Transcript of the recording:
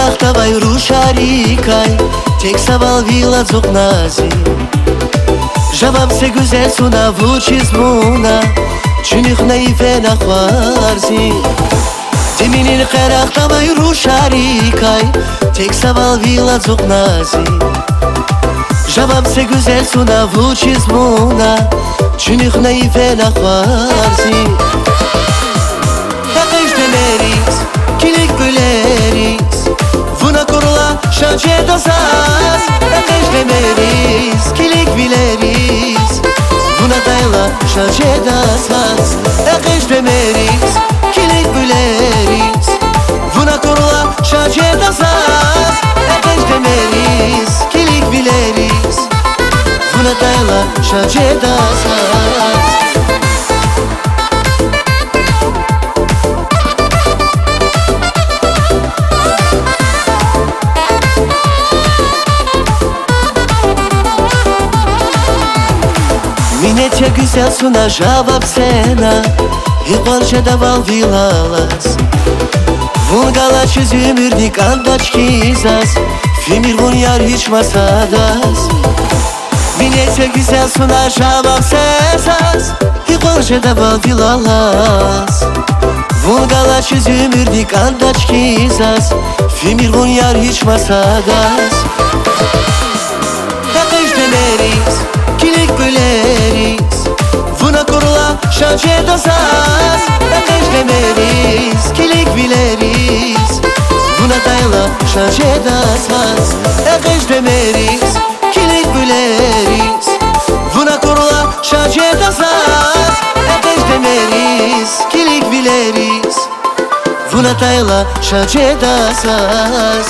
qeraq davay ruşarikay. Tek saval vila zoknazi. Жабам се гузел суна вучиз муна. Чуних наивен ахварзи. Тиминин qeraq davay ruşarikay. Tek saval vila zoknazi. Жабам се гузел суна вучиz muna. Чуних наивен ахварzi. Eqish demeriz, kilik böleriz. Vuna korula şace dazaz. Eqish demeriz, kilik bileriz. Vuna dayla şace dazaz. Eqish demeriz, kilik böleriz. Vuna korula şace dazaz. Eqish demeriz, kilik bileriz. Vuna dayla şace dazaz. Minetçe güzel suna javab sena. Iqolche daval vilalas. Vungala çözümürdik andaçkizas. Fimir vun yar hiç masadas. Minetçe güzel suna javab sesas. Iqolche daval vilalas. Vungala çözümürdik andaçkizas. Fimir vun yar hiç masadas. Eqish demeriz, kilik böleriz. Vuna korula şace dazaz. Eqish demeriz, kilik bileriz. Vuna dayla şace dazaz. Eqish demeriz, kilik böleriz. Vuna korula şace dazaz. Eqish demeriz, kilik bileriz. Vuna dayla şace dazaz.